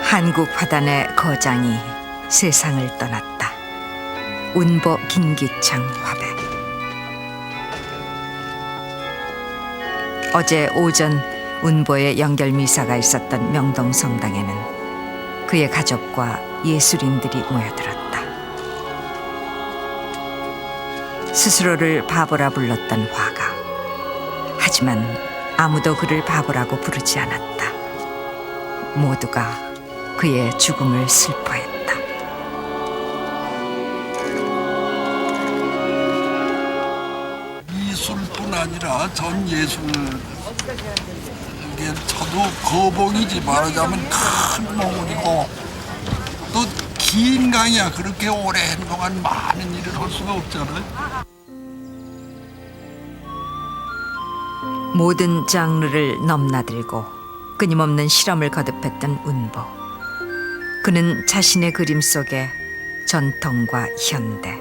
한국 화단의 거장이 세상을 떠났다. 운보 김기창 화백. 어제 오전 운보의 연결 미사가 있었던 명동성당에는 그의 가족과 예술인들이 모여들었다. 스스로를 바보라 불렀던 화가, 하지만 아무도 그를 바보라고 부르지 않았다. 모두가 그의 죽음을 슬퍼했다. 미술뿐 아니라 전 예술, 이게 저도 거봉이지, 말하자면 큰 몽울이고 또 긴 강이야. 그렇게 오랜 동안 많은 일을 할 수가 없잖아요. 모든 장르를 넘나들고 끊임없는 실험을 거듭했던 운보. 그는 자신의 그림 속에 전통과 현대,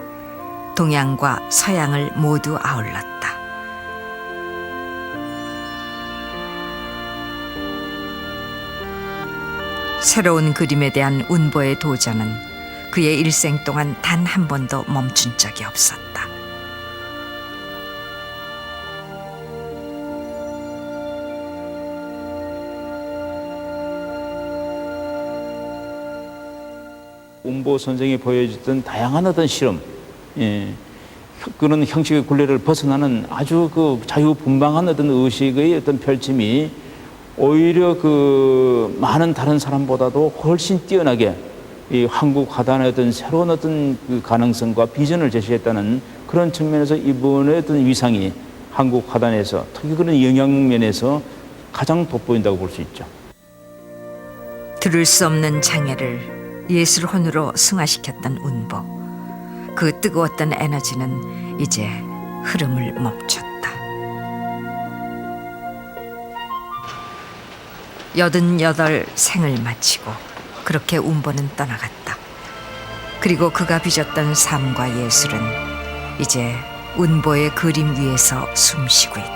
동양과 서양을 모두 아울렀다. 새로운 그림에 대한 운보의 도전은 그의 일생 동안 단 한 번도 멈춘 적이 없었다. 운보 선생이 보여줬던 다양한 어떤 실험, 그런 형식의 굴레를 벗어나는 아주 그 자유분방한 어떤 의식의 어떤 펼침이 오히려 그 많은 다른 사람보다도 훨씬 뛰어나게 이 한국 화단의 어떤 새로운 어떤 그 가능성과 비전을 제시했다는 그런 측면에서 이분의 어떤 위상이 한국 화단에서 특히 그런 영향면에서 가장 돋보인다고 볼 수 있죠. 들을 수 없는 장애를 예술 혼으로 승화시켰던 운보. 그 뜨거웠던 에너지는 이제 흐름을 멈췄다. 88 생을 마치고 그렇게 운보는 떠나갔다. 그리고 그가 빚었던 삶과 예술은 이제 운보의 그림 위에서 숨쉬고 있다.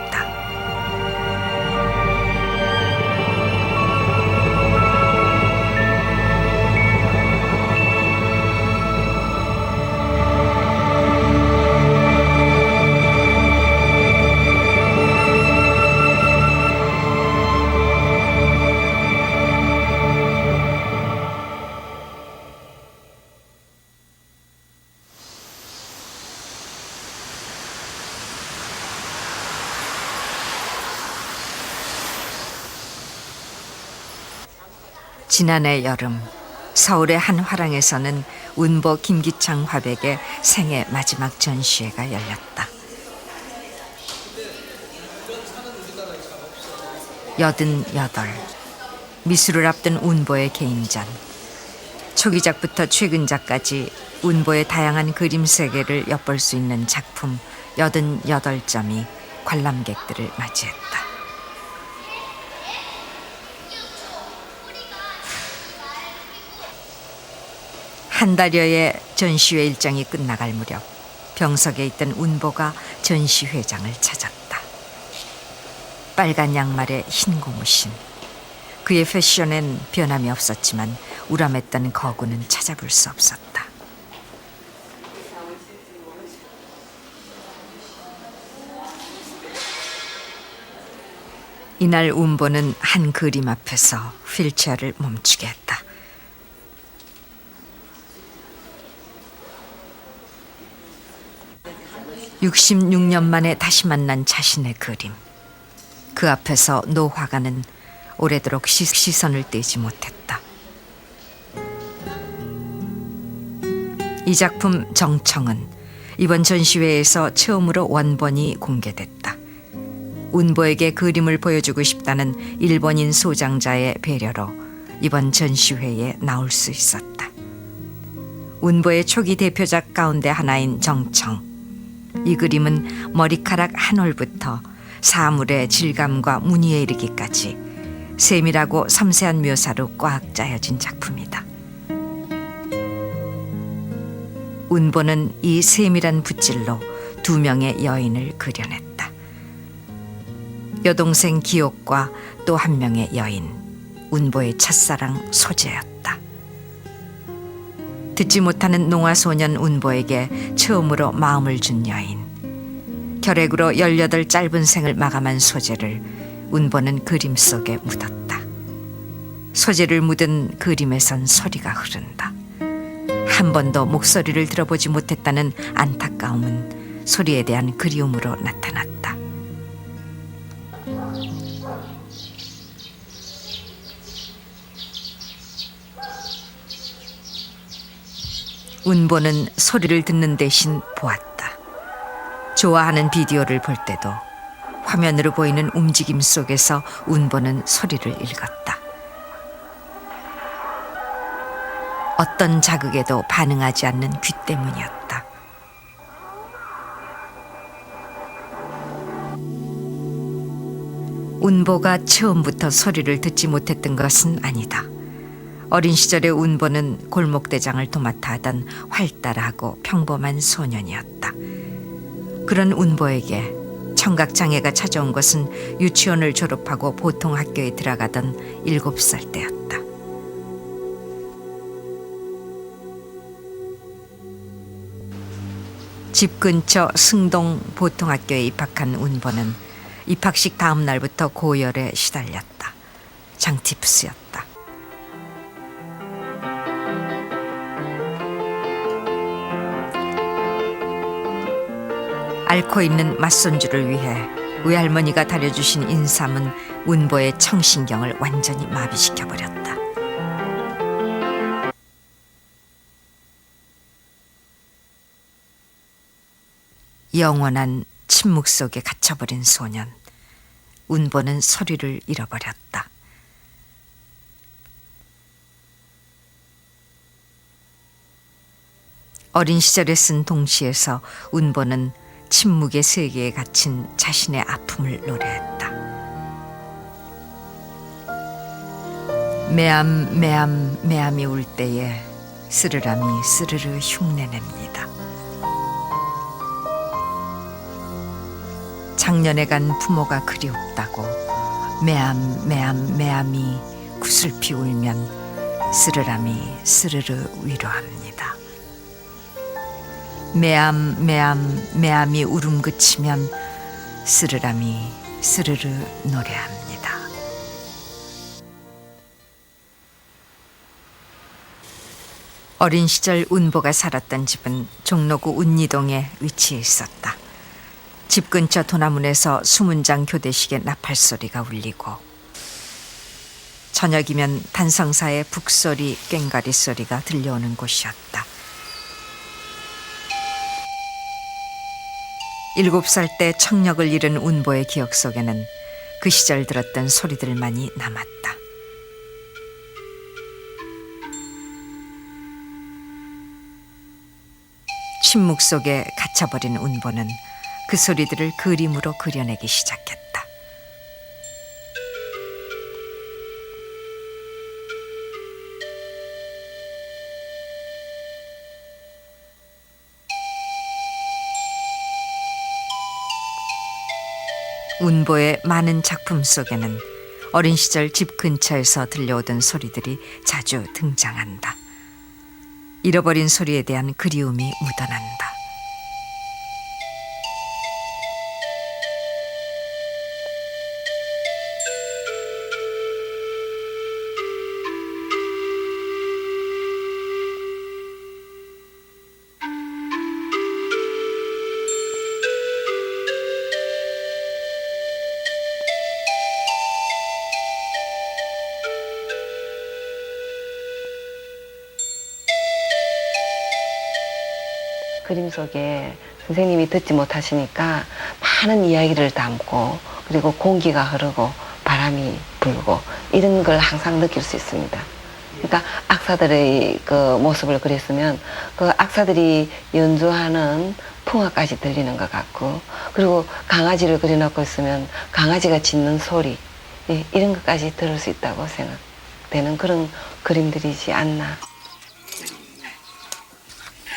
지난해 여름 서울의 한 화랑에서는 운보 김기창 화백의 생애 마지막 전시회가 열렸다. 88 미술을 앞둔 운보의 개인전. 초기작부터 최근작까지 운보의 다양한 그림 세계를 엿볼 수 있는 작품 88점이 관람객들을 맞이했다. 한 달여의 전시회 일정이 끝나갈 무렵 병석에 있던 운보가 전시회장을 찾았다. 빨간 양말에 흰 고무신. 그의 패션엔 변함이 없었지만 우람했던 거구는 찾아볼 수 없었다. 이날 운보는 한 그림 앞에서 휠체어를 멈추게 했다. (66년) 만에 다시 만난 자신의 그림. 그 앞에서 노 화가는 오래도록 시선을 떼지 못했다. 이 작품 정청은 이번 전시회에서 처음으로 원본이 공개됐다. 운보에게 그림을 보여주고 싶다는 일본인 소장자의 배려로 이번 전시회에 나올 수 있었다. 운보의 초기 대표작 가운데 하나인 정청. 이 그림은 머리카락 한 올부터 사물의 질감과 무늬에 이르기까지 세밀하고 섬세한 묘사로 꽉 짜여진 작품이다. 운보는 이 세밀한 붓질로 2명의 여인을 그려냈다. 여동생 기옥과 또 한 명의 여인, 운보의 첫사랑 소재였다. 듣지 못하는 농아소년 운보에게 처음으로 마음을 준 여인. 결핵으로 18 짧은 생을 마감한 소재를 운보는 그림 속에 묻었다. 소재를 묻은 그림에선 소리가 흐른다. 한 번도 목소리를 들어보지 못했다는 안타까움은 소리에 대한 그리움으로 나타났다. 운보는 소리를 듣는 대신 보았다. 좋아하는 비디오를 볼 때도 화면으로 보이는 움직임 속에서 운보는 소리를 읽었다. 어떤 자극에도 반응하지 않는 귀 때문이었다. 운보가 처음부터 소리를 듣지 못했던 것은 아니다. 어린 시절의 운보는 골목대장을 도맡아 하던 활달하고 평범한 소년이었다. 그런 운보에게 청각장애가 찾아온 것은 유치원을 졸업하고 보통 학교에 들어가던 7살 때였다. 집 근처 승동 보통학교에 입학한 운보는 입학식 다음 날부터 고열에 시달렸다. 장티푸스였다. 앓고 있는 맞손주를 위해 외할머니가 다려주신 인삼은 운보의 청신경을 완전히 마비시켜버렸다. 영원한 침묵 속에 갇혀버린 소년. 운보는 소리를 잃어버렸다. 어린 시절에 쓴 동시에서 운보는 침묵의 세계에 갇힌 자신의 아픔을 노래했다. 매암 매암 매암이 울 때에 스르람이 스르르 흉내냅니다. 작년에 간 부모가 그리웠다고 매암 매암 매암이 구슬피 울면 스르람이 스르르 위로합니다. 매암 매암 매암이 울음 그치면 스르람이 스르르 노래합니다. 어린 시절 운보가 살았던 집은 종로구 운리동에 위치해 있었다. 집 근처 도나문에서 수문장 교대식의 나팔소리가 울리고 저녁이면 단성사의 북소리 꽹가리 소리가 들려오는 곳이었다. 7살 때 청력을 잃은 운보의 기억 속에는 그 시절 들었던 소리들만이 남았다. 침묵 속에 갇혀버린 운보는 그 소리들을 그림으로 그려내기 시작했다. 운보의 많은 작품 속에는 어린 시절 집 근처에서 들려오던 소리들이 자주 등장한다. 잃어버린 소리에 대한 그리움이 묻어난다. 그림 속에 선생님이 듣지 못하시니까 많은 이야기를 담고 그리고 공기가 흐르고 바람이 불고 이런 걸 항상 느낄 수 있습니다. 그러니까 악사들의 그 모습을 그렸으면 그 악사들이 연주하는 풍화까지 들리는 것 같고 그리고 강아지를 그려놓고 있으면 강아지가 짖는 소리 이런 것까지 들을 수 있다고 생각되는 그런 그림들이지 않나.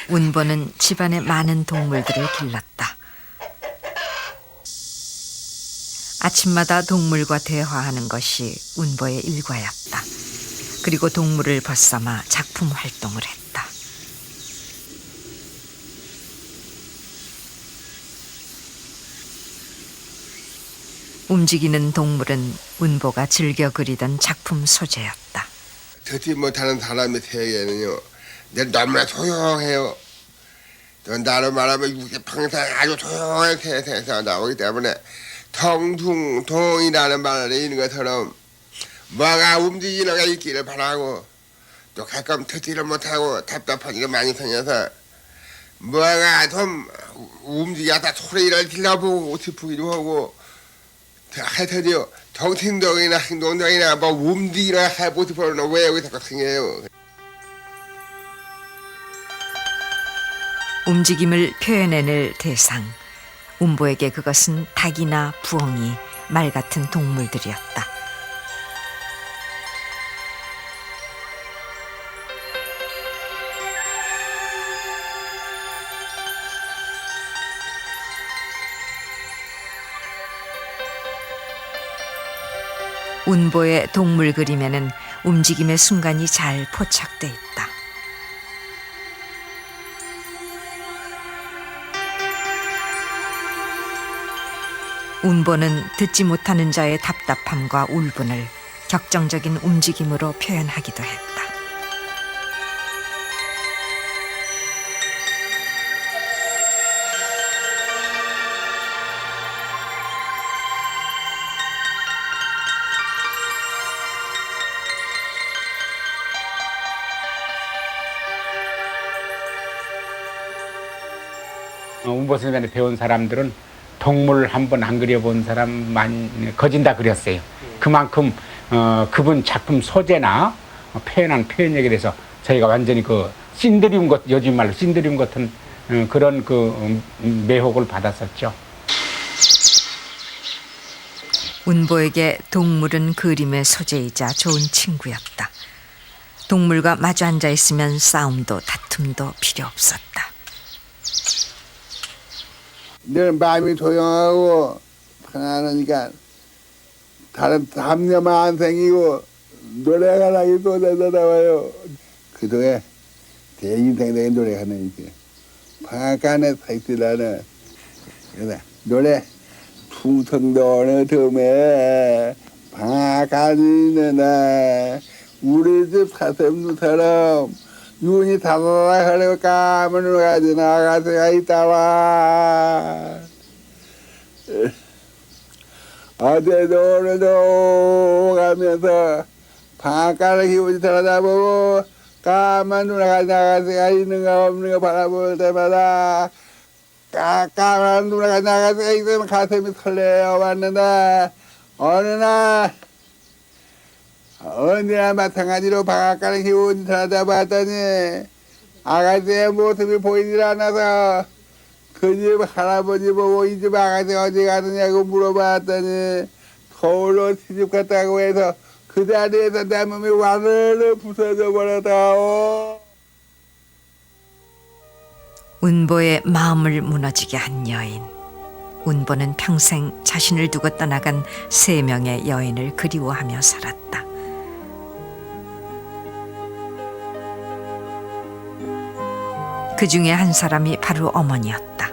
운보는 집안에 많은 동물들을 길렀다. 아침마다 동물과 대화하는 것이 운보의 일과였다. 그리고 동물을 벗삼아 작품 활동을 했다. 움직이는 동물은 운보가 즐겨 그리던 작품 소재였다. 듣지 못하는 사람의 세계는요, 너무나 조용해요. 또 나로 말하면 평생 아주 조용한 세상에서 나오기 때문에 통둥동이라는 말을 있는 것처럼 뭐가 움직이는 게 있기를 바라고, 또 가끔 듣지를 못하고 답답한 게 많이 생겨서 뭐가 좀 움직여서 소리를 질러보고 싶기도 하고, 하여튼요 정신적이나 행동적이나 뭐 움직이나 해보고 싶어는 왜 여기 자꾸 생겨요. 움직임을 표현해낼 대상. 운보에게 그것은 닭이나 부엉이, 말 같은 동물들이었다. 운보의 동물 그림에는 움직임의 순간이 잘 포착돼 있다. 운보는 듣지 못하는 자의 답답함과 울분을 격정적인 움직임으로 표현하기도 했다. 운보 선생님한테 배운 사람들은 동물 한 번 안 그려본 사람만 거진다 그렸어요. 그만큼 그분 작품 소재나 표현한 표현력에 대해서 저희가 완전히 그 신드림 것, 요즘 말로 신드림 같은 그런 그 매혹을 받았었죠. 운보에게 동물은 그림의 소재이자 좋은 친구였다. 동물과 마주 앉아 있으면 싸움도 다툼도 필요 없었다. 늘 마음이 조용하고 편안하니까 다른 담념 안 생기고 노래가 나기 또 나와요. 그동안 제 인생적인 노래하는 이제 방앗간에 살지라는 노래 풍성도는 틈에 방앗간이는 날 우리 집 사슴처럼 윤이 다다다 흐르고 까만 가지 나가서가 있다와 어제도 오늘도 가면서 방앗간을 기분이 들여다보고 까만 누나가 나가서가 있는가 없는가 바라볼 때마다 까만 누나가 나가서가 있으면 가슴이 설레어 왔는데 어느 날 언제나 마찬가지로 방앗간을 기운이 들여다봤더니 아가씨의 모습이 보이질 않아서 그 집 할아버지 보고 이 집 아가씨 어디 가느냐고 물어봤더니 서울로 시집 갔다고 해서 그 자리에서 내 몸이 와르르 부서져 버렸다오. 운보의 마음을 무너지게 한 여인. 운보는 평생 자신을 두고 떠나간 3명의 여인을 그리워하며 살았다. 그 중에 한 사람이 바로 어머니였다.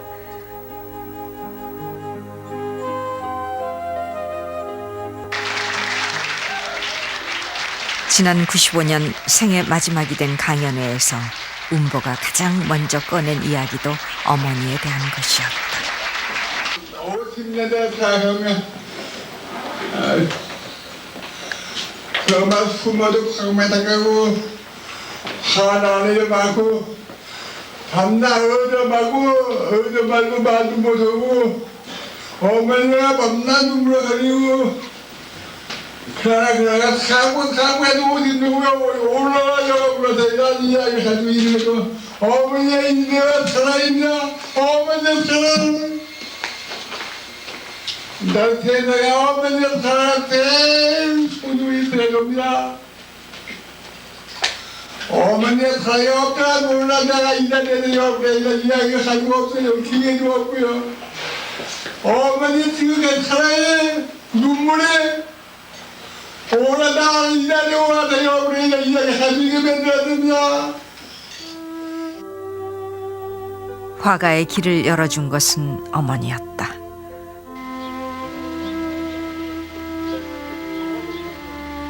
지난 95년 생애 마지막이 된 강연회에서 운보가 가장 먼저 꺼낸 이야기도 어머니에 대한 것이었다. 50년대 사형은 정말 숨어도 가끔마다 가고 하나를 막고 밤낮 얻어 말고 말도 못하고 어머니가 밤낮 눈물 흘리고 그러나 사고 해도 어디 누구가 올라가려고 그러서 이런 이야기를 가지고 이러는 거 어머니의 인내가 살아있냐 어머니의 사랑 난 세상에 어머니의 사랑 제일 소중히 생각합니다. 어머니의 사랑이 없다 몰라 내가 이 자리에 이런 이야기를 가지고 없어요. 기회도 없고요. 어머니 지금 괜찮아요. 눈물에 오라 나를 이 자리에 오라세요. 우리 이야기 가지고 만들었습니다. 화가의 길을 열어준 것은 어머니였다.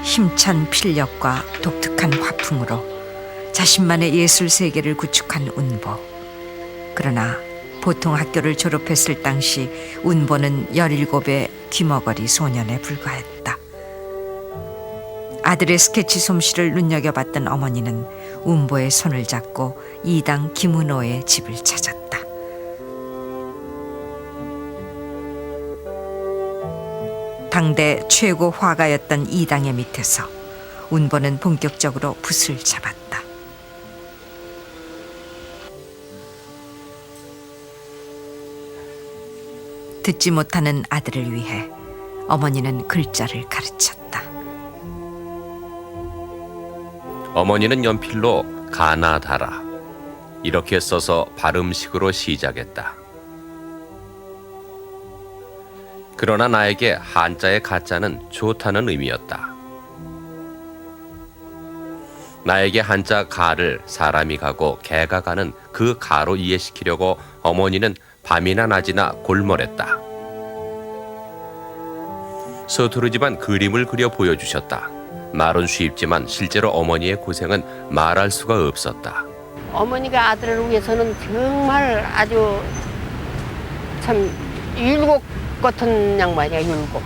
힘찬 필력과 독특한 화풍으로 자신만의 예술 세계를 구축한 운보. 그러나 보통 학교를 졸업했을 당시 운보는 17의 귀머거리 소년에 불과했다. 아들의 스케치 솜씨를 눈여겨봤던 어머니는 운보의 손을 잡고 이당 김은호의 집을 찾았다. 당대 최고 화가였던 이당의 밑에서 운보는 본격적으로 붓을 잡았다. 듣지 못하는 아들을 위해 어머니는 글자를 가르쳤다. 어머니는 연필로 가나다라 이렇게 써서 발음식으로 시작했다. 그러나 나에게 한자의 가자는 좋다는 의미였다. 나에게 한자 가를 사람이 가고 개가 가는 그 가로 이해시키려고 어머니는 밤이나 낮이나 골몰했다. 서투르지만 그림을 그려 보여주셨다. 말은 쉽지만 실제로 어머니의 고생은 말할 수가 없었다. 어머니가 아들을 위해서는 정말 아주 참 율곡 같은 양반이야. 율곡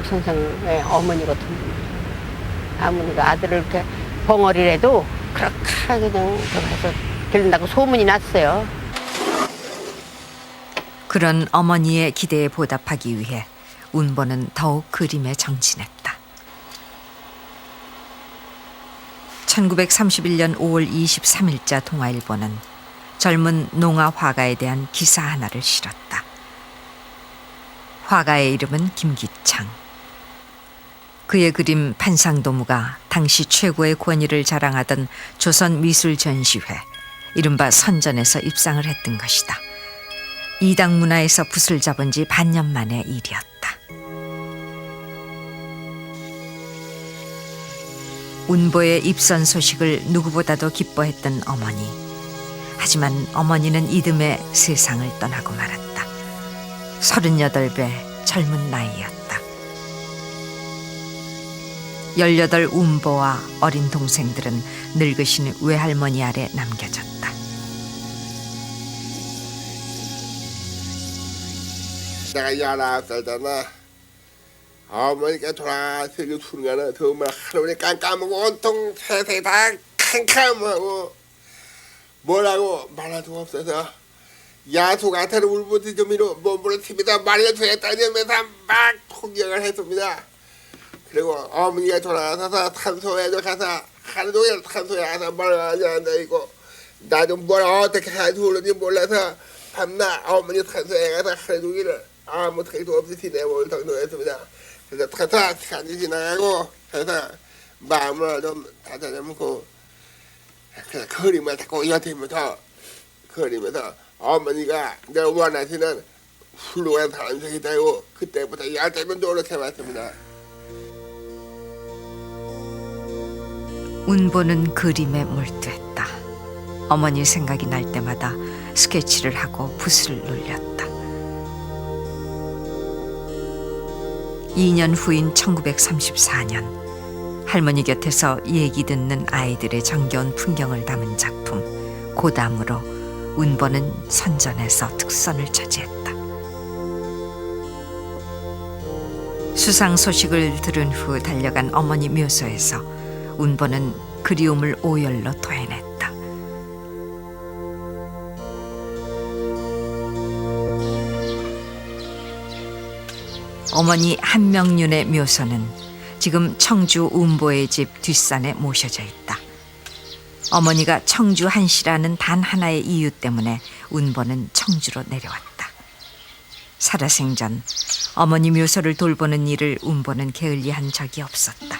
선생의 어머니거든. 어머니가 아들을 이렇게 벙어리라도 그렇게 그냥 저거 해서 기른다고 소문이 났어요. 그런 어머니의 기대에 보답하기 위해 운보는 더욱 그림에 정진했다. 1931년 5월 23일자 동아일보는 젊은 농아 화가에 대한 기사 하나를 실었다. 화가의 이름은 김기창. 그의 그림 판상도무가 당시 최고의 권위를 자랑하던 조선미술전시회, 이른바 선전에서 입상을 했던 것이다. 이당 문화에서 붓을 잡은 지 반년 만의 일이었다. 운보의 입선 소식을 누구보다도 기뻐했던 어머니. 하지만 어머니는 이듬해 세상을 떠나고 말았다. 38배 젊은 나이였다. 18 운보와 어린 동생들은 늙으신 외할머니 아래 남겨졌다. 내가 19살 때나 어머니가 돌아가시는 순간은 정말 하루에 깜깜하고 온통 세상이 다 캄캄하고 뭐라고 말할 수가 없어서 야수 같은 울부짖음으로 몸부를 틉니다. 말이 되었다면서 막 통경을 했습니다. 그리고 어머니가 돌아가셔서 산소에도 가서 하루 종일 산소에 가서 앉아있고 나도 뭘 어떻게 해야 좋을지 몰라서 밤낮 어머니 산소에 가서 하루 종일 아무 택도 없이 지내볼 정도였습니다. 그래서 가서 시간이 지나가고 그래서 마음을 좀 다잡고 그래서 그림을 자꾸 엿으면서 그리면서 어머니가 내가 원하시는 훌륭한 사람이 되고 그때부터 열심히 노력해봤습니다. 운보는 그림에 몰두했다. 어머니 생각이 날 때마다 스케치를 하고 붓을 눌렸다. 2년 후인 1934년 할머니 곁에서 얘기 듣는 아이들의 정겨운 풍경을 담은 작품 고담으로 운보는 선전에서 특선을 차지했다. 수상 소식을 들은 후 달려간 어머니 묘소에서 운보는 그리움을 오열로 토해냈다. 어머니 한명윤의 묘소는 지금 청주 운보의 집 뒷산에 모셔져 있다. 어머니가 청주 한씨라는 단 하나의 이유 때문에 운보는 청주로 내려왔다. 살아생전 어머니 묘소를 돌보는 일을 운보는 게을리한 적이 없었다.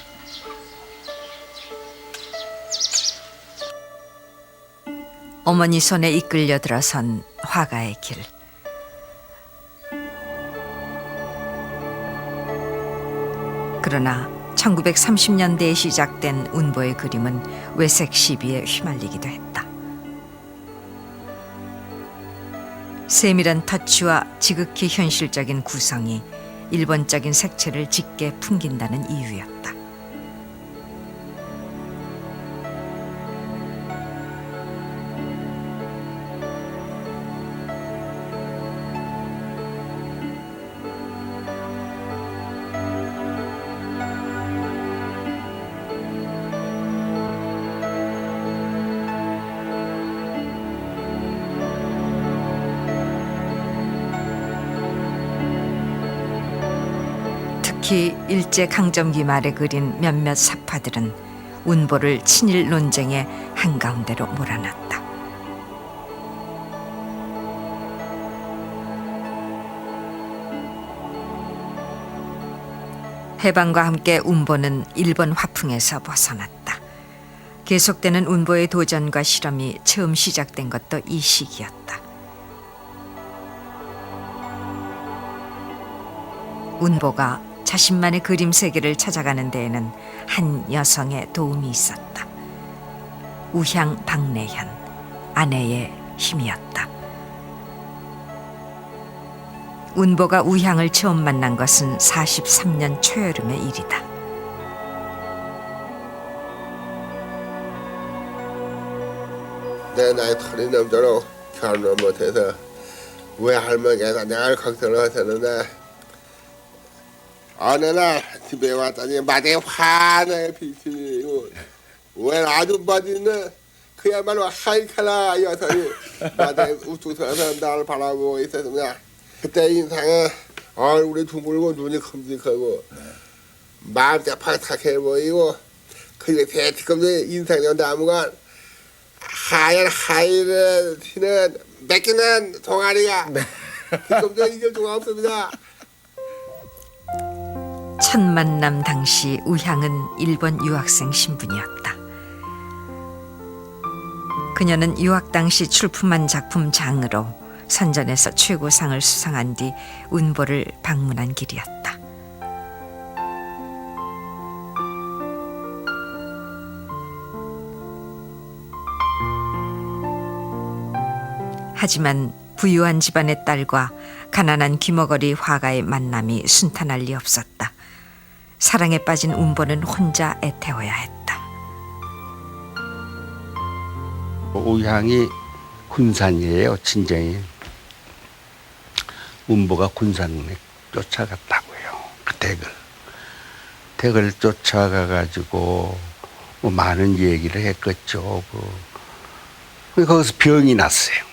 어머니 손에 이끌려 들어선 화가의 길. 그러나 1930년대에 시작된 운보의 그림은 외색 시비에 휘말리기도 했다. 세밀한 터치와 지극히 현실적인 구성이 일본적인 색채를 짙게 풍긴다는 이유였다. 특히 일제강점기 말에 그린 몇몇 사파들은 운보를 친일 논쟁의 한가운데로 몰아넣었다. 해방과 함께 운보는 일본 화풍에서 벗어났다. 계속되는 운보의 도전과 실험이 처음 시작된 것도 이 시기였다. 운보가 자신만의 그림 세계를 찾아가는 데에는 한 여성의 도움이 있었다. 우향 박내현, 아내의 힘이었다. 운보가 우향을 처음 만난 것은 43년 초여름의 일이다. 내 나이 털이 넘도록 결혼을 못해서 왜 할머니가 내가 걱정을 하셨는데 어느 날 집에 왔더니 마당에 환하게 빛이 왜 아줌마들은 그야말로 하이칼라 여성이 마당에 우뚝 서서 나를 바라보고 있었습니다. 그때 인상은 얼굴이 둥글고 눈이 큼직하고 마음 팍팍해 보이고 그리고 대티컴의 인상의 나무가 하얀 하이를 튀는 맥기는 동아리가 지금도 이길 수가 없습니다. 첫 만남 당시 우향은 일본 유학생 신분이었다. 그녀는 유학 당시 출품한 작품 장으로 선전에서 최고상을 수상한 뒤 운보를 방문한 길이었다. 하지만 부유한 집안의 딸과 가난한 귀머거리 화가의 만남이 순탄할 리 없었다. 사랑에 빠진 운보는 혼자 애태워야 했다. 우향이 군산이에요, 친정이. 운보가 군산에 쫓아갔다고요. 그 댁을 쫓아가가지고 뭐 많은 얘기를 했겠죠. 거기서 병이 났어요.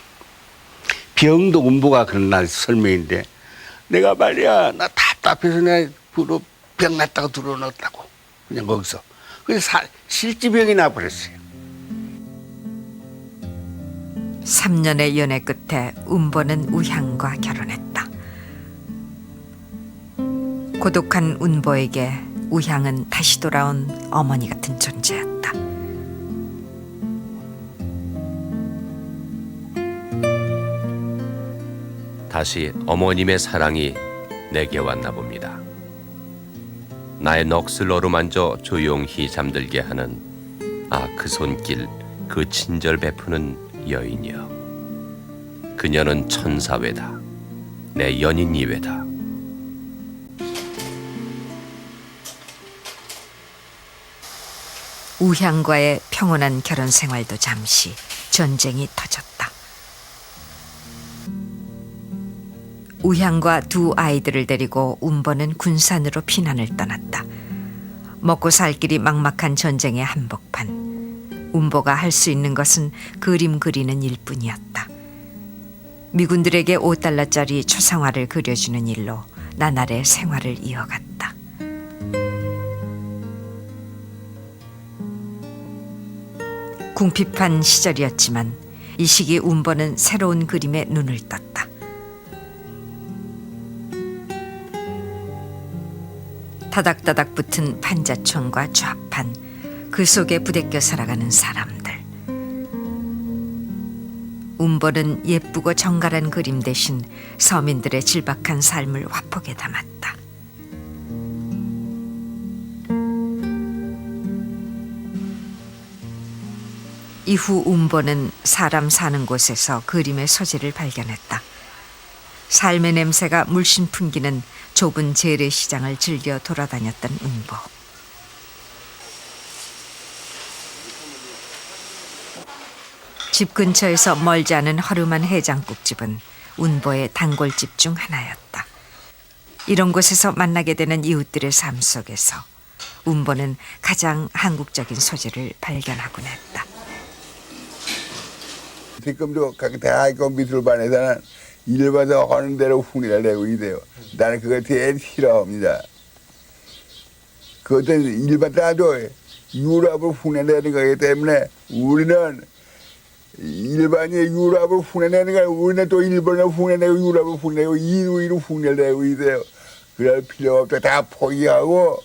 병도 운보가 그런 날 설명인데 내가 말이야 나 답답해서 내가 병 났다고 들어놓았다고 그냥 거기서 그래서 실지병이 나버렸어요. 3년의 연애 끝에 운보는 우향과 결혼했다. 고독한 운보에게 우향은 다시 돌아온 어머니 같은 존재였다. 다시 어머님의 사랑이 내게 왔나 봅니다. 나의 넋을 어루만져 조용히 잠들게 하는 그 손길, 그 친절 베푸는 여인이여. 그녀는 천사외다. 내 연인이외다. 우향과의 평온한 결혼 생활도 잠시 전쟁이 터졌다. 우향과 두 아이들을 데리고 운보는 군산으로 피난을 떠났다. 먹고 살 길이 막막한 전쟁의 한복판. 운보가 할 수 있는 것은 그림 그리는 일뿐이었다. 미군들에게 5달러짜리 초상화를 그려주는 일로 나날의 생활을 이어갔다. 궁핍한 시절이었지만 이 시기 운보는 새로운 그림에 눈을 떴다. 다닥다닥 붙은 판자촌과 좌판, 그 속에 부대껴 살아가는 사람들. 운보는 예쁘고 정갈한 그림 대신 서민들의 질박한 삶을 화폭에 담았다. 이후 운보는 사람 사는 곳에서 그림의 소재를 발견했다. 삶의 냄새가 물씬 풍기는 좁은 재래시장을 즐겨 돌아다녔던 운보. 집 근처에서 멀지 않은 허름한 해장국집은 운보의 단골집 중 하나였다. 이런 곳에서 만나게 되는 이웃들의 삶 속에서 운보는 가장 한국적인 소재를 발견하곤 했다. 지금도 각 대학교 미술반에서는 일 봐서 하는 대로 훈계를 내고 있어요. 나는 그거 제일 싫어합니다. 그것은 일반자도 유럽을 훈계내는 거기 때문에 우리는 일반이 유럽을 훈계내는 거야. 우리는 또 일본을 훈계내고 유럽을 훈계내고 이루이루 훈계를 내고 있어요. 그럴 필요 없다. 다 포기하고.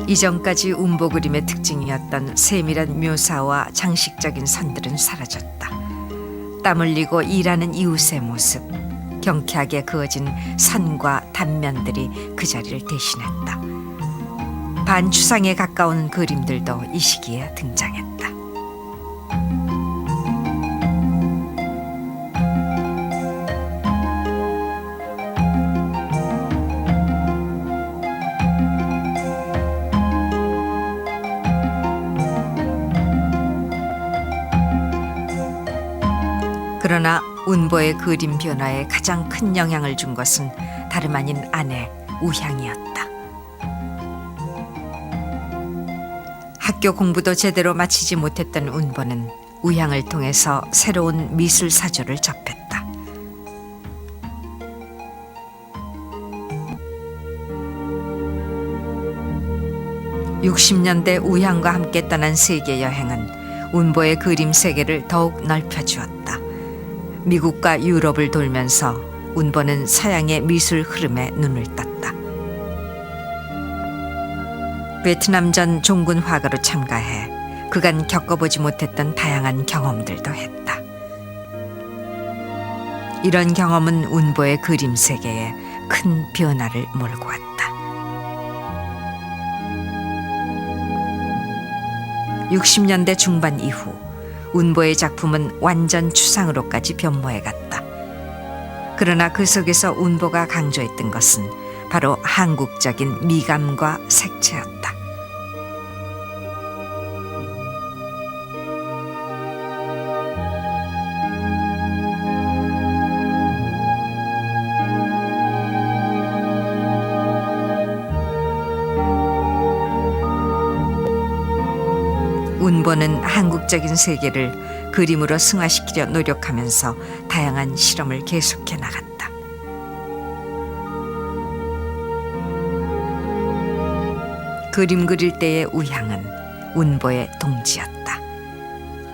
이전까지 운보 그림의 특징이었던 세밀한 묘사와 장식적인 선들은 사라졌다. 땀 흘리고 일하는 이웃의 모습, 경쾌하게 그어진 선과 단면들이 그 자리를 대신했다. 반추상에 가까운 그림들도 이 시기에 등장했다. 그러나 운보의 그림 변화에 가장 큰 영향을 준 것은 다름 아닌 아내 우향이었다. 학교 공부도 제대로 마치지 못했던 운보는 우향을 통해서 새로운 미술 사조를 접했다. (60년대) 우향과 함께 떠난 세계 여행은 운보의 그림 세계를 더욱 넓혀주었다. 미국과 유럽을 돌면서 운보는 서양의 미술 흐름에 눈을 떴다. 베트남전 종군 화가로 참가해 그간 겪어보지 못했던 다양한 경험들도 했다. 이런 경험은 운보의 그림 세계에 큰 변화를 몰고 왔다. 60년대 중반 이후 운보의 작품은 완전 추상으로까지 변모해갔다. 그러나 그 속에서 운보가 강조했던 것은 바로 한국적인 미감과 색채였다. 운보는 한국적인 세계를 그림으로 승화시키려 노력하면서 다양한 실험을 계속해 나갔다. 그림 그릴 때의 우향은 운보의 동지였다.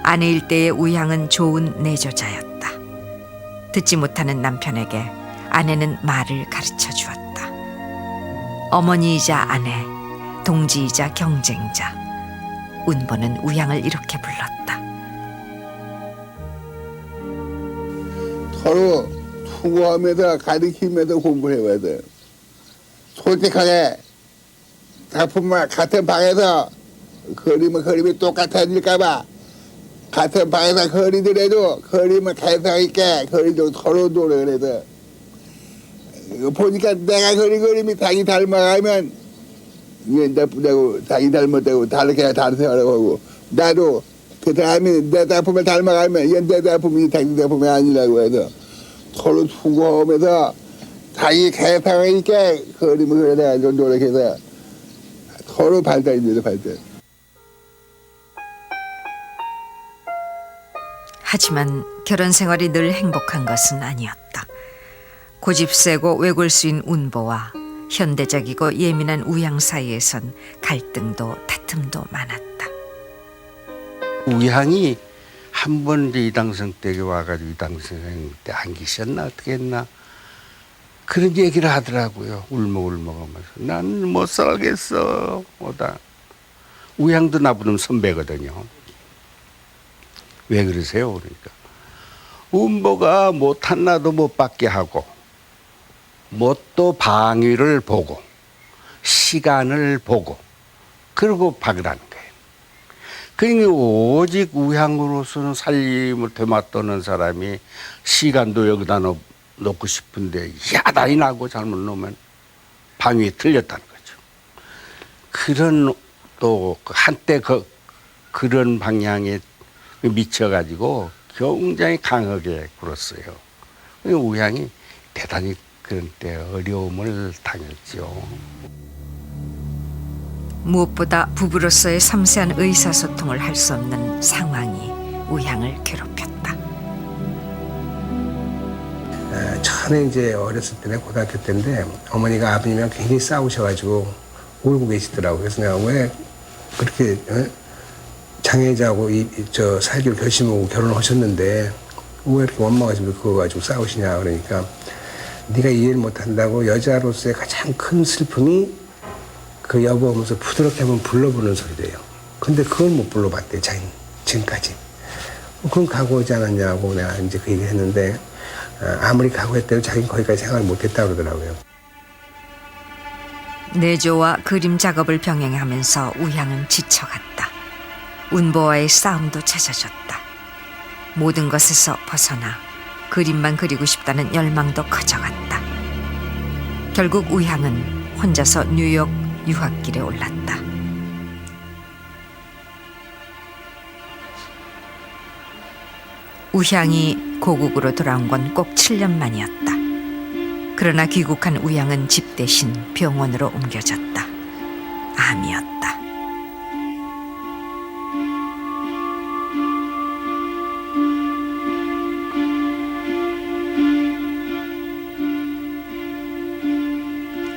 아내일 때의 우향은 좋은 내조자였다. 듣지 못하는 남편에게 아내는 말을 가르쳐 주었다. 어머니이자 아내, 동지이자 경쟁자. 운보는 우향을 이렇게 불렀다. 서로 투구하면서 가르치면서 공부를 해봐야 돼. 솔직하게 작품만 같은 방에서 그림이 똑같아질까봐 같은 방에서 그리더라도 그림을 개성 있게 그리도 서로 노력을 해서 보니까 내가 그린 그림이 자기 닮아가면 이게 나쁘다고 자기 잘못되고 다르게 다르게 하고 나도 그 사람이 내 작품을 닮아가면 이건 내 작품이 자기 작품이 아니라고 해서 서로 수고하면서 자기 개성 있게 그림을 그려야 노력해서 서로 발달입니다. 발달. 하지만 결혼 생활이 늘 행복한 것은 아니었다. 고집세고 외골수인 운보와 현대적이고 예민한 우향 사이에선 갈등도 다툼도 많았다. 우향이 한 번 이제 이당성 댁에 와가지고 이당성 때 안 계셨나 어떻게 했나 그런 얘기를 하더라고요. 울먹울먹하면서 난 못 살겠어. 뭐다. 우향도 나보다 선배거든요. 왜 그러세요? 그러니까 운보가 못한 나도 못 받게 하고 뭣도 방위를 보고 시간을 보고 그리고 박으라는 거예요. 그러니까 오직 우향으로서는 살림을 되맞도는 사람이 시간도 여기다 놓고 싶은데 야단이 나고 잘못 놓으면 방위에 틀렸다는 거죠. 그런 또 한때 그런 방향에 미쳐가지고 굉장히 강하게 굴었어요. 우향이 대단히 그런 때 어려움을 당했죠. 무엇보다 부부로서의 섬세한 의사소통을 할 수 없는 상황이 우향을 괴롭혔다. 처음에 이제 어렸을 때는 고등학교 때인데 어머니가 아버님이랑 굉장히 싸우셔가지고 울고 계시더라고요. 그래서 내가 왜 그렇게 장애자하고 저 살기로 결심하고 결혼을 하셨는데 왜 이렇게 원망 가지고 그거 가지고 싸우시냐 그러니까 네가 이해를 못한다고 여자로서의 가장 큰 슬픔이 그 여보 하면서 부드럽게 한번 불러보는 소리래요. 근데 그걸 못 불러봤대요. 지금까지. 그럼 각오하지 않았냐고 내가 이제 그 얘기를 했는데 아무리 각오했대도 자기는 거기까지 생각을 못했다고 그러더라고요. 내조와 그림 작업을 병행하면서 우향은 지쳐갔다. 운보와의 싸움도 잦아졌다. 모든 것에서 벗어나 그림만 그리고 싶다는 열망도 커져갔다. 결국 우향은 혼자서 뉴욕 유학길에 올랐다. 우향이 고국으로 돌아온 건 꼭 7년 만이었다. 그러나 귀국한 우향은 집 대신 병원으로 옮겨졌다. 암이었다.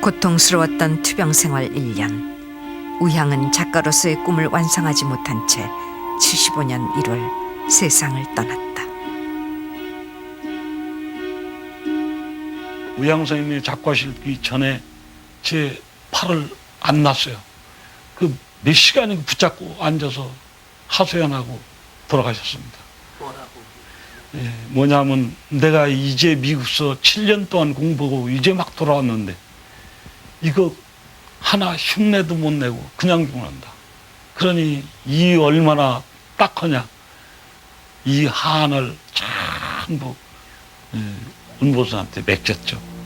고통스러웠던 투병 생활 1년. 우향은 작가로서의 꿈을 완성하지 못한 채 75년 1월 세상을 떠났다. 우향 선생님이 작가실기 전에 제 팔을 안 놨어요. 그 몇 시간이 붙잡고 앉아서 하소연하고 돌아가셨습니다. 뭐라고? 예, 뭐냐면 내가 이제 미국서 7년 동안 공부하고 이제 막 돌아왔는데 이거 하나 흉내도 못 내고 그냥 죽는다. 그러니 이 얼마나 딱하냐. 이 한을 전부 운보선한테 맡겼죠.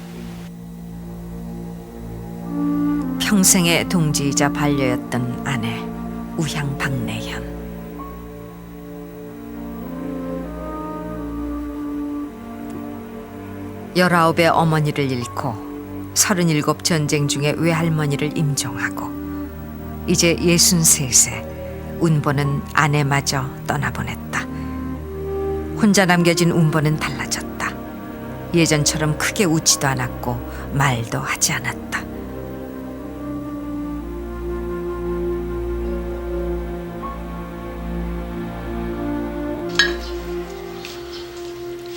평생의 동지이자 반려였던 아내 우향 박내현. 열아홉의 어머니를 잃고 37 전쟁 중에 외할머니를 임종하고 이제 63세 운보는 아내마저 떠나보냈다. 혼자 남겨진 운보는 달라졌다. 예전처럼 크게 웃지도 않았고 말도 하지 않았다.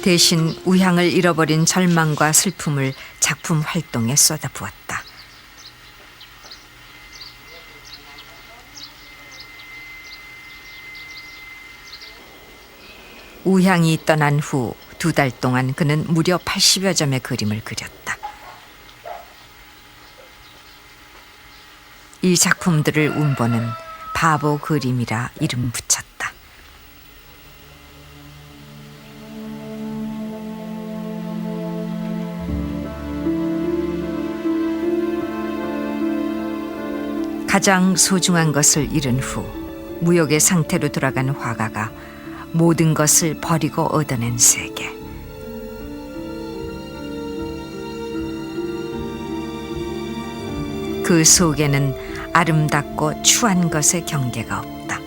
대신 우향을 잃어버린 절망과 슬픔을 작품 활동에 쏟아부었다. 우향이 떠난 후 2달 동안 그는 무려 80여 점의 그림을 그렸다. 이 작품들을 운보는 바보 그림이라 이름 붙였다. 가장 소중한 것을 잃은 후 무역의 상태로 돌아간 화가가 모든 것을 버리고 얻어낸 세계. 그 속에는 아름답고 추한 것의 경계가 없다.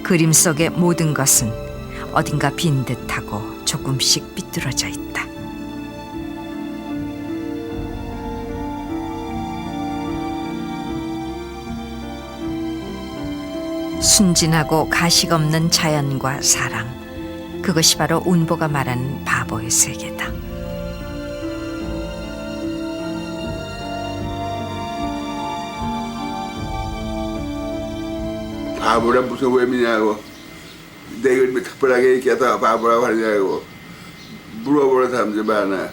그림 속의 모든 것은 어딘가 빈 듯하고 조금씩 삐뚤어져 있다. 순진하고 가식 없는 자연과 사랑, 그것이 바로 운보가 말하는 바보의 세계다. 바보라 무슨 의미냐고 내 그림을 특별하게 얘기해서 바보라고 하냐고 물어보는 사람들 많아.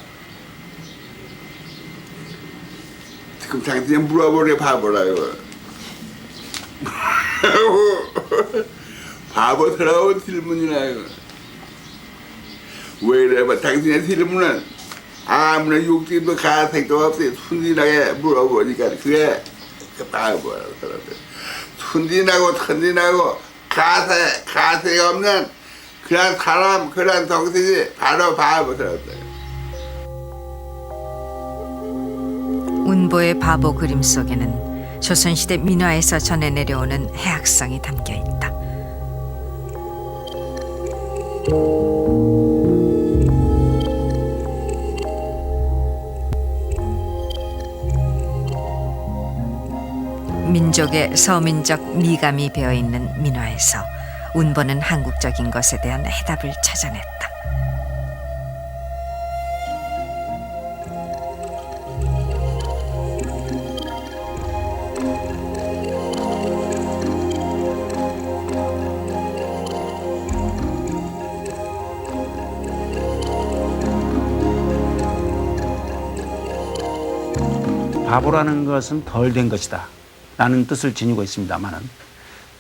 그럼 당신이 물어보래 바보라고. 바보스러운 질문이라요. 왜 이래 봐. 당신의 질문은 아무나 욕심도 가색도 없이 순진하게 물어보니까 그게 그 바보라고 그러더라고요. 순진하고 천진하고 가색 없는 그런 사람, 그런 정신이 바로 바보더라고요. 운보의 바보 그림 속에는 조선시대 민화에서 전해 내려오는 해학성이 담겨 있다. 민족의 서민적 미감이 배어있는 민화에서 운보는 한국적인 것에 대한 해답을 찾아냈다. 바보라는 것은 덜 된 것이다 라는 뜻을 지니고 있습니다만은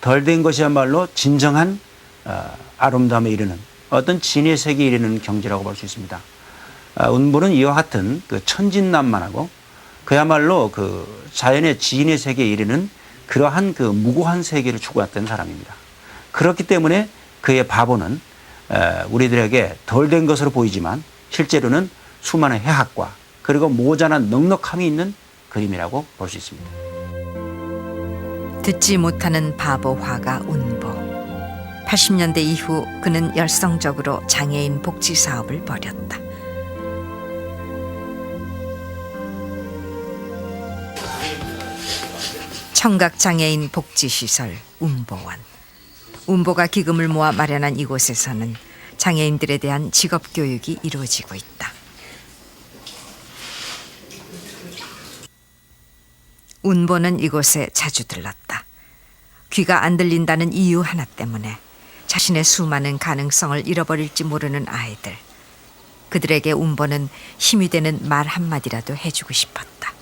덜 된 것이야말로 진정한 아름다움에 이르는 어떤 진의 세계에 이르는 경지라고 볼 수 있습니다. 운보는 이와 같은 그 천진난만하고 그야말로 그 자연의 진의 세계에 이르는 그러한 그 무고한 세계를 추구했던 사람입니다. 그렇기 때문에 그의 바보는 우리들에게 덜 된 것으로 보이지만 실제로는 수많은 해학과 그리고 모자란 넉넉함이 있는 그림이라고 볼 수 있습니다. 듣지 못하는 바보 화가 운보. 80년대 이후 그는 열성적으로 장애인 복지 사업을 벌였다. 청각장애인 복지시설 운보원. 운보가 기금을 모아 마련한 이곳에서는 장애인들에 대한 직업교육이 이루어지고 있다. 운보는 이곳에 자주 들렀다. 귀가 안 들린다는 이유 하나 때문에 자신의 수많은 가능성을 잃어버릴지 모르는 아이들. 그들에게 운보는 힘이 되는 말 한마디라도 해주고 싶었다.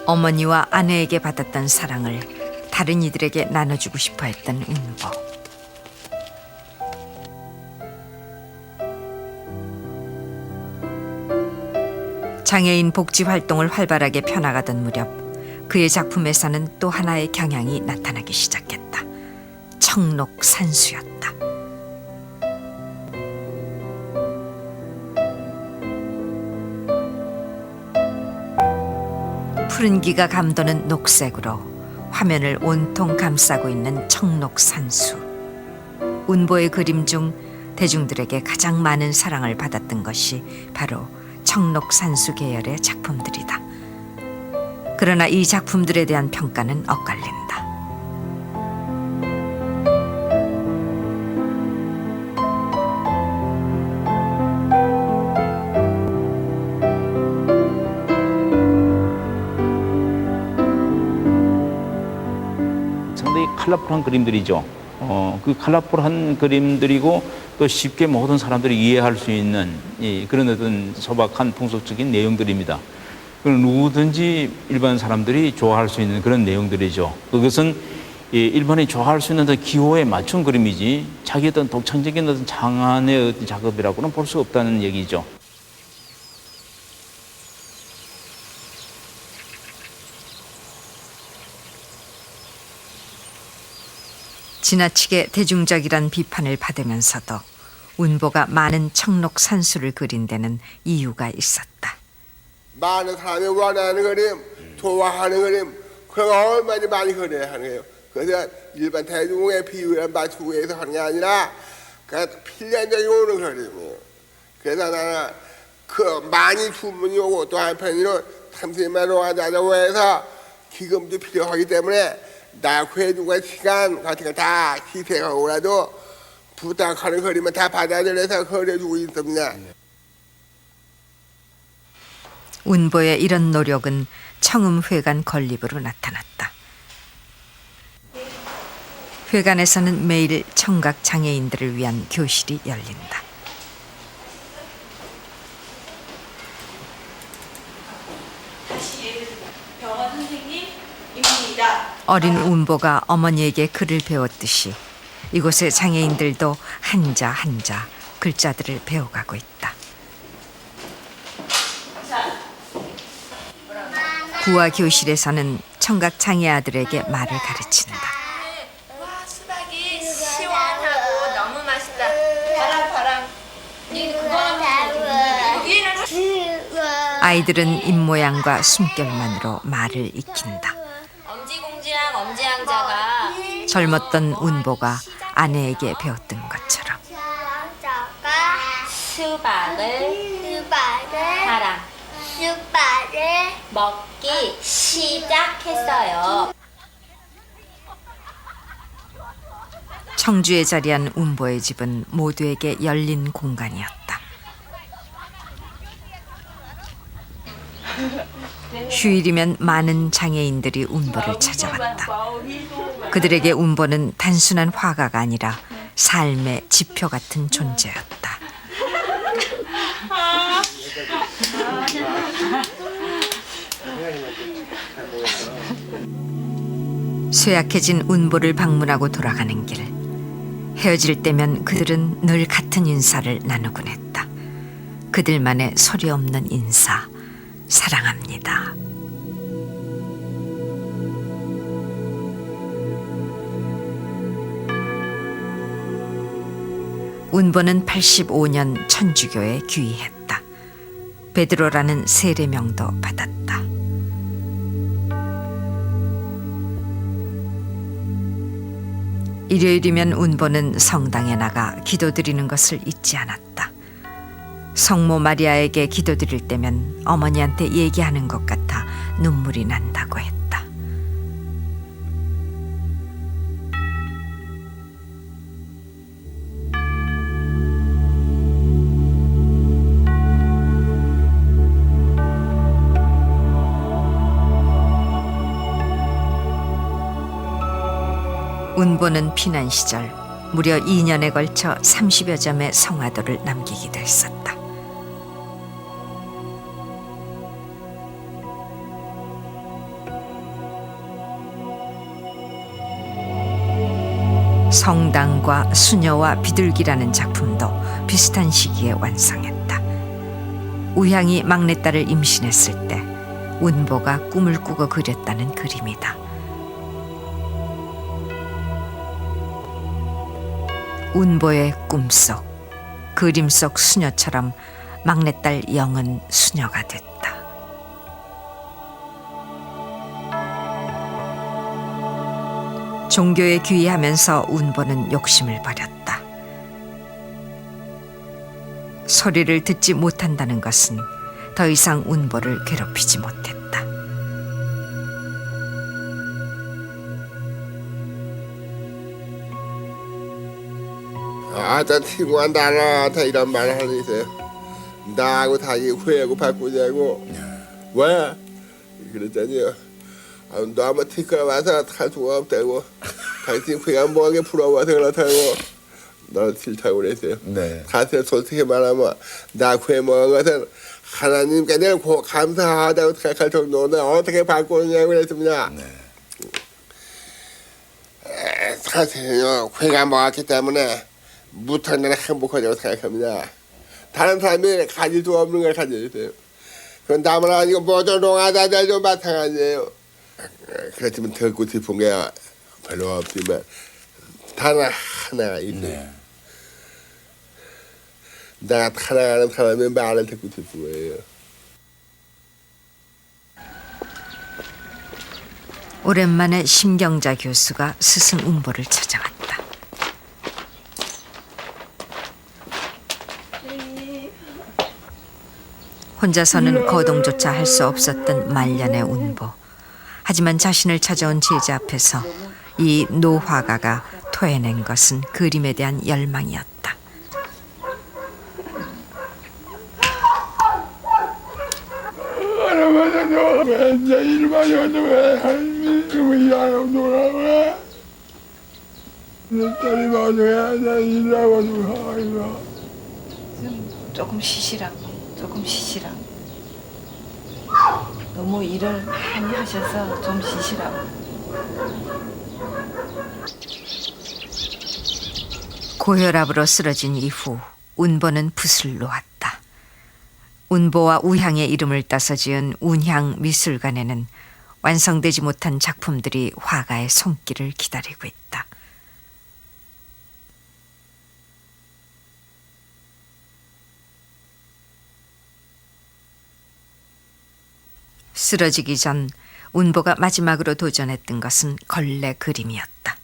어머니와 아내에게 받았던 사랑을 다른 이들에게 나눠주고 싶어 했던 운보. 장애인 복지 활동을 활발하게 펴나가던 무렵 그의 작품에서는 또 하나의 경향이 나타나기 시작했다. 청록산수였다. 푸른 기가 감도는 녹색으로 화면을 온통 감싸고 있는 청록산수. 운보의 그림 중 대중들에게 가장 많은 사랑을 받았던 것이 바로 청록산수 계열의 작품들이다. 그러나 이 작품들에 대한 평가는 엇갈린다. 상당히 컬러풀한 그림들이죠. 그 컬러풀한 그림들이고 또 쉽게 모든 사람들이 이해할 수 있는 그런 어떤 소박한 풍속적인 내용들입니다. 누구든지 일반 사람들이 좋아할 수 있는 그런 내용들이죠. 그것은 일반인이 좋아할 수 있는 어떤 기호에 맞춘 그림이지 자기 어떤 독창적인 어떤 장안의 어떤 작업이라고는 볼 수 없다는 얘기죠. 지나치게 대중적이란 비판을 받으면서도 운보가 많은 청록산수를 그린 데는 이유가 있었다. 많은 사람이 원하는 그림, 좋아하는 그림, 그런 거 얼마나 많이 그려야 하는 거예요. 그래서 일반 대중의 비율에 맞추기 위해서 하는 게 아니라 그냥 필연적이 오는 그림이에요. 그래서 나는 그 많이 주문이 오고 또 한편으로는 30만 원 하자고 해서 기금도 필요하기 때문에 나 회중과 시간 같은 거 다 희생하고라도 부탁하는 그림은 다 받아들여서 그려주고 있습니다. 운보의 이런 노력은 청음회관 건립으로 나타났다. 회관에서는 매일 청각 장애인들을 위한 교실이 열린다. 병원 선생님입니다. 어린 운보가 어머니에게 글을 배웠듯이 이곳의 장애인들도 한자 한자 글자들을 배워가고 있다. 구화 교실에서는 청각 장애 아들에게 말을 가르친다. 와, 수박이 시원하고 너무 맛있다. 바람. 여기는 아이들은 입모양과 숨결만으로 말을 익힌다. 엄지공지랑 엄지양자가 젊었던 운보가 아내에게 배웠던 것처럼 수박을 먹기 시작했어요. 청주에 자리한 운보의 집은 모두에게 열린 공간이었다. 휴일이면 많은 장애인들이 운보를 찾아왔다. 그들에게 운보는 단순한 화가가 아니라 삶의 지표 같은 존재였다. 쇠약해진 운보를 방문하고 돌아가는 길. 헤어질 때면 그들은 늘 같은 인사를 나누곤 했다. 그들만의 소리 없는 인사, 사랑합니다. 운보는 85년 천주교에 귀의했다. 베드로라는 세례명도 받았다. 일요일이면 운보는 성당에 나가 기도드리는 것을 잊지 않았다. 성모 마리아에게 기도드릴 때면 어머니한테 얘기하는 것 같아 눈물이 난다고 했다. 운보는 피난 시절 무려 2년에 걸쳐 30여 점의 성화도를 남기기도 했었다. 성당과 수녀와 비둘기라는 작품도 비슷한 시기에 완성했다. 우향이 막내딸을 임신했을 때 운보가 꿈을 꾸고 그렸다는 그림이다. 운보의 꿈속, 그림 속 수녀처럼 막내딸 영은 수녀가 됐다. 종교에 귀의하면서 운보는 욕심을 버렸다. 소리를 듣지 못한다는 것은 더 이상 운보를 괴롭히지 못했다. 아따 친구가 나한테 이런 말 하는 있어요. 나하고 자기 후회하고 바꾸자고. 왜? 그랬더니요. 너 한번 티끌 와서 할 수가 없다고. 당신 후회가 뭐하게 부러워서 그렇다고. 너 싫다고 그랬어요. 네. 사실 솔직히 말하면 나 후회 먹은 것은 하나님께 늘 감사하다고 생각할 정도인데 어떻게 바꾸느냐고 그랬습니다. 네. 사실은요, 후회가 먹었기 때문에 무탄대는 행복하다고 생각합니다. 다른 사람이 가질 수 없는 걸 가지고 있어요. 그건 남은 아니고 모두 농하다들도 마찬가지예요. 그렇지만 듣고 싶은 게 별로 없지만 단 하나가 있어요. 네. 내가 사랑하는 사람의 말을 듣고 싶은 거예요. 오랜만에 심경자 교수가 스승 운보를 찾아왔다. 혼자서는 거동조차 할 수 없었던 말년의 운보. 하지만 자신을 찾아온 제자 앞에서 이 노화가가 토해낸 것은 그림에 대한 열망이었다. 내 일만 해도 왜 놀아 내 딸이 마누야 내 일하고 놀아 조금 쉬시라고, 조금 쉬시라고. 너무 일을 많이 하셔서 좀 쉬시라고. 고혈압으로 쓰러진 이후 운보는 붓을 놓았다. 운보와 우향의 이름을 따서 지은 운향 미술관에는 완성되지 못한 작품들이 화가의 손길을 기다리고 있다. 쓰러지기 전 운보가 마지막으로 도전했던 것은 걸레 그림이었다.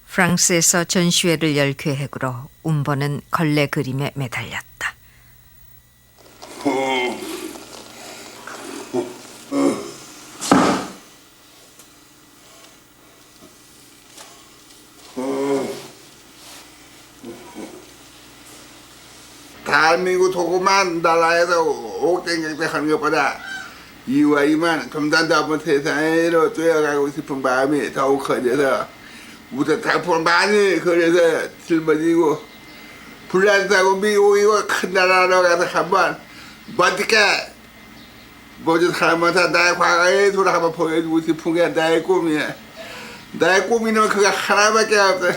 프랑스에서 전시회를 열 계획으로 운보는 걸레 그림에 매달렸다. 대한민국 도구만 나라에서 옥땡땡 하는 것보다 이와 이만 좀 더 넓은 세상으로 뛰어가고 싶은 마음이 더욱 커져서 우선 작품을 많이 그려서 짊어지고 불란서하고 미국이고 큰 나라로 가서 한번 멋지게 모든 사람한테 나의 과거의 예술을 한번 보여주고 싶은 게 나의 꿈이야. 나의 꿈이는 그거 하나밖에 없어.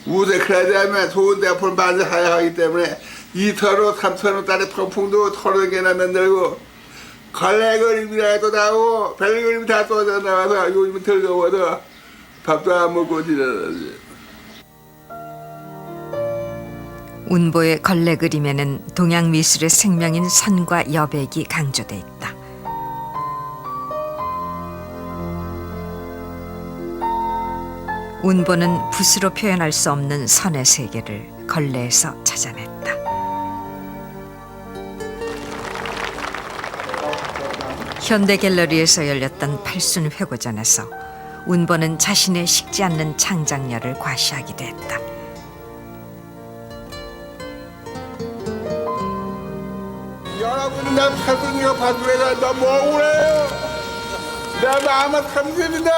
우선 그러자면 좋은 작품을 많이 사야 하기 때문에 2,000원, 3,000원짜리 통풍도 1,000개나 만들고 걸레 그림이라 해도 나오고 별 그림 다 쏟아 나와서 요즘 즐거워서 밥도 안 먹고 지내지. 운보의 걸레 그림에는 동양 미술의 생명인 선과 여백이 강조돼 있다. 운보는 붓으로 표현할 수 없는 선의 세계를 걸레에서 찾아냈다. 현대갤러리에서 열렸던 팔순 회고전에서 운보는 자신의 식지 않는 창작력을 과시하기도 했다. 여러분 나 사슴이가 봐주래가 너무 억울해요. 내 마음은 참습니다.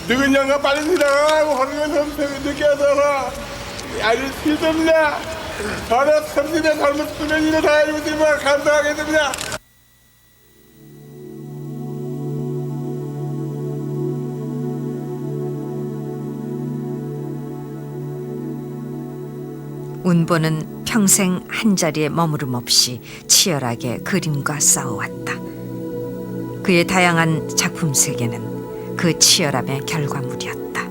늙은 영가 빨리 지나가고 하는 것은 늦게 와서 아주 싫습니다. 저는 30년 젊은 일을 다 해주시면 감사하겠습니다. 운보는 평생 한자리에 머무름 없이 치열하게 그림과 싸워왔다. 그의 다양한 작품 세계는 그 치열함의 결과물이었다.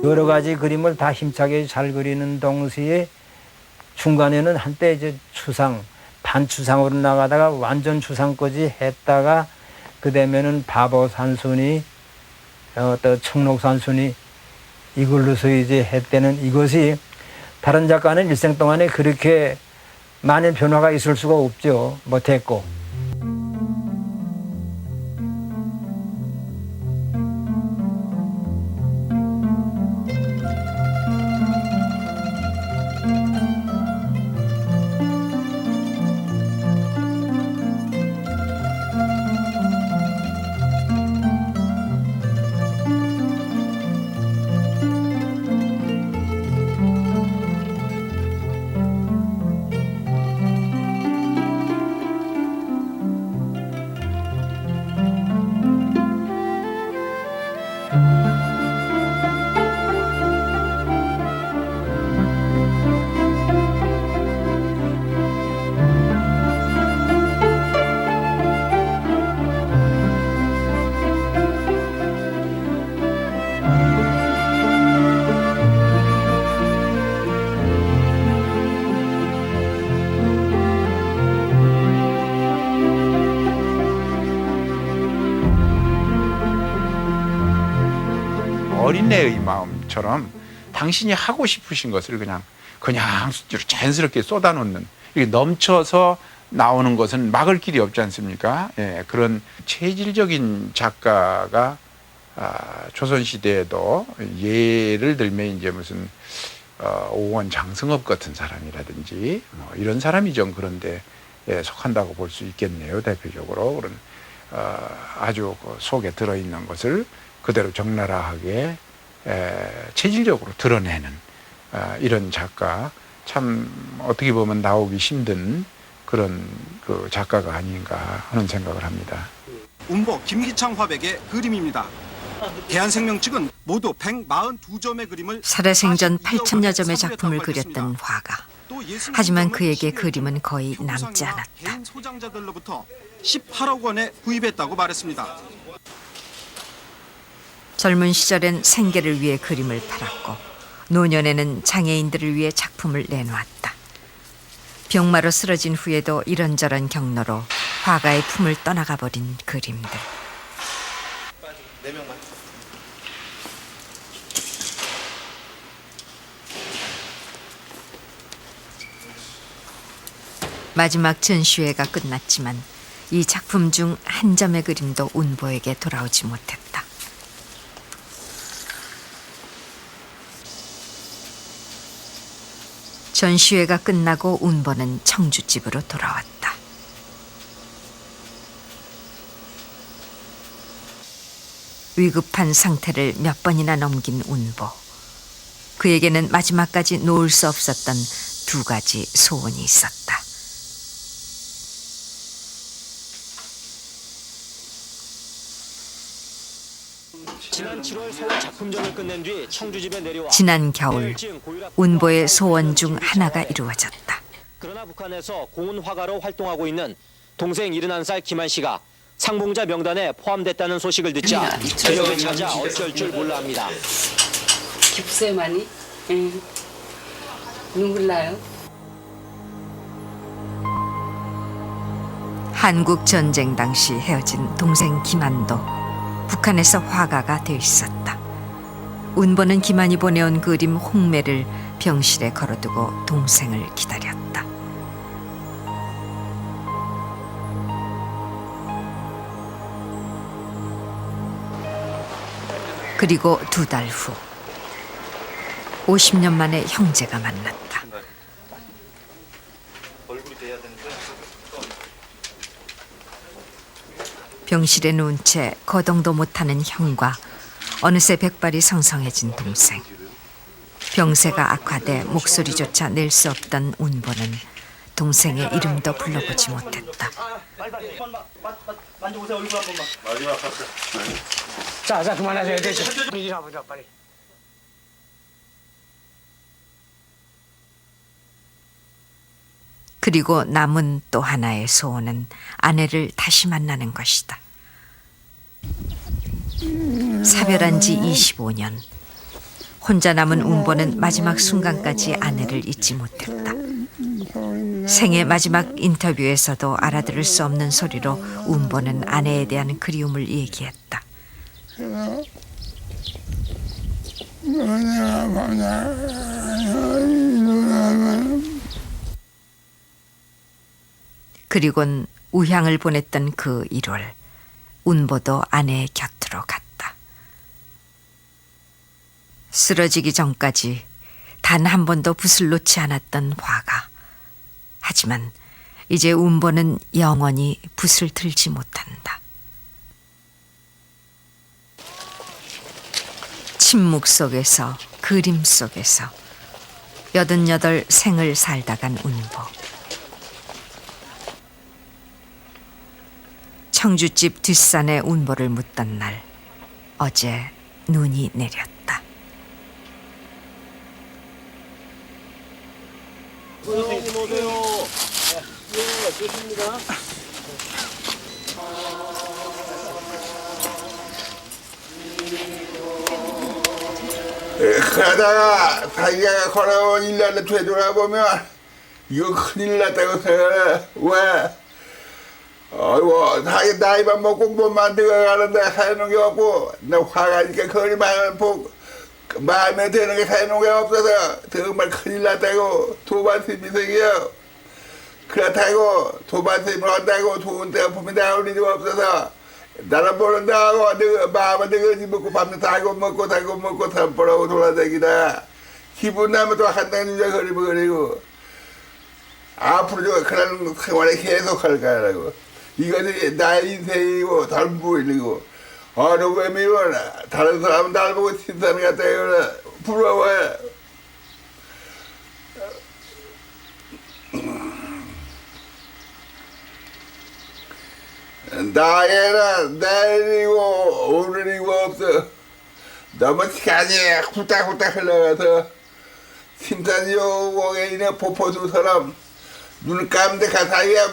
여러 가지 그림을 다 힘차게 잘 그리는 동시에 중간에는 한때 이제 추상, 반추상으로 나가다가 완전 추상까지 했다가 그 되면은 바보산순이 또 청록산순이 이걸로서 이제 했다는 이것이 다른 작가는 일생 동안에 그렇게 많은 변화가 있을 수가 없죠. 못했고. 어린애의 마음처럼 당신이 하고 싶으신 것을 그냥 자연스럽게 쏟아놓는, 이렇게 넘쳐서 나오는 것은 막을 길이 없지 않습니까? 예, 그런 체질적인 작가가 조선시대에도 예를 들면 이제 무슨 오원 장승업 같은 사람이라든지 뭐 이런 사람이 좀 그런데 속한다고 볼 수 있겠네요. 대표적으로 그런 아주 그 속에 들어있는 것을 그대로 적나라하게 체질적으로 드러내는 이런 작가, 참 어떻게 보면 나오기 힘든 그런 그 작가가 아닌가 하는 생각을 합니다. 운보 김기창 화백의 그림입니다. 대한생명 측은 모두 142점의 그림을 살아생전 8천여 점의 작품을 그렸던 화가. 하지만 그에게 그림은 거의 남지 않았다. 개인 소장자들로부터 18억 원에 구입했다고 말했습니다. 젊은 시절엔 생계를 위해 그림을 팔았고 노년에는 장애인들을 위해 작품을 내놓았다. 병마로 쓰러진 후에도 이런저런 경로로 화가의 품을 떠나가 버린 그림들. 마지막 전시회가 끝났지만 이 작품 중 한 점의 그림도 운보에게 돌아오지 못했다. 전시회가 끝나고 운보는 청주집으로 돌아왔다. 위급한 상태를 몇 번이나 넘긴 운보. 그에게는 마지막까지 놓을 수 없었던 두 가지 소원이 있었다. 지난 7월 소원 작품전을 끝낸 뒤 청주집에 내려와 지난 겨울 운보의 소원 중 하나가 이루어졌다. 그러나 북한에서 고은 화가로 활동하고 있는 동생 71살 김한 씨가 상봉자 명단에 포함됐다는 소식을 듣자 저녁을 찾아 어쩔 줄 몰라 합니다. 깊어요 많이? 눈물 나요. 한국 전쟁 당시 헤어진 동생 김한도 북한에서 화가가 돼 있었다. 운보는 김한이 보내온 그림 홍매를 병실에 걸어두고 동생을 기다렸다. 그리고 2달 후 50년 만에 형제가 만났다. 병실에 누운 채 거동도 못하는 형과 어느새 백발이 성성해진 동생. 병세가 악화돼 목소리조차 낼 수 없던 운보는 동생의 이름도 불러보지 못했다. 만져보세요 얼굴 한 번만. 마지막 봤어. 자 그만하세요. 이리 와보자 빨리. 그리고 남은 또 하나의 소원은 아내를 다시 만나는 것이다. 사별한 지 25년. 혼자 남은 운보는 마지막 순간까지 아내를 잊지 못했다. 생애 마지막 인터뷰에서도 알아들을 수 없는 소리로 운보는 아내에 대한 그리움을 얘기했다. 그리곤 우향을 보냈던 그 1월, 운보도 아내의 곁으로 갔다. 쓰러지기 전까지 단 한 번도 붓을 놓지 않았던 화가. 하지만 이제 운보는 영원히 붓을 들지 못한다. 침묵 속에서, 그림 속에서 88 생을 살다 간 운보. 청주집 뒷산에 운보를 묻던 날, 어제 눈이 내렸다. 선생님 오세요. 예, 좋습니다. 그러다가 자기가 걸어온 1년을 되돌아보면 이거 큰일 났다고 생각해. 왜? 아이고, 자기 나이만 먹고 몸만 들어가는데 사놓은 게 없고, 나 화가니까 그림만 보고 마음에 드는 게 사놓은 게 없어서 정말 큰일 났다고. 도반심이 생겨. 그렇다고 도반심을 한다고 좋은 작품이 나올 일이 없어서 나는 보는다고 마음은 너지 먹고 밤새 달고 먹고 산보라고 돌아다니다. 기분 나면 또 한다는 줄 그리고 앞으로 그런 생활을 계속 할 거라고. 이것이 나의 인생이고 닮보이고 어느 뱀이면 다른 사람 닮고 신사는 같아요. 부러워요. 나에는 내일이고 오늘이고 없어. 너무 시간이 후딱후딱 흘러가서 심산여공에 있는 포포 두 사람 눈 감는데 그 사이에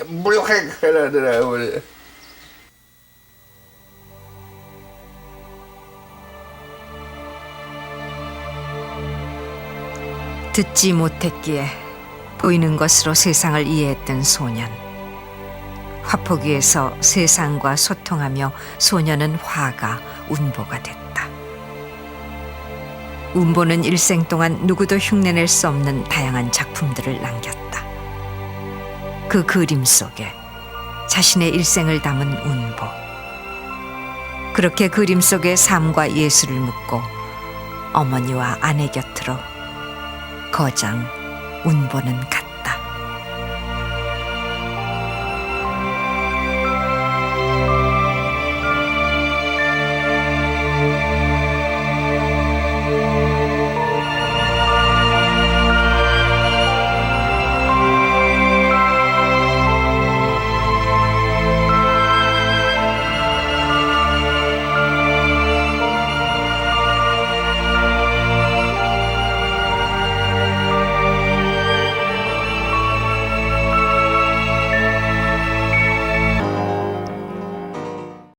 물이 확 흘러들어요. 듣지 못했기에 보이는 것으로 세상을 이해했던 소년. 화폭 위에서 세상과 소통하며 소년은 화가 운보가 됐다. 운보는 일생 동안 누구도 흉내낼 수 없는 다양한 작품들을 남겼다. 그 그림 속에 자신의 일생을 담은 운보. 그렇게 그림 속의 삶과 예술을 묻고 어머니와 아내 곁으로 거장 운보는 갔다.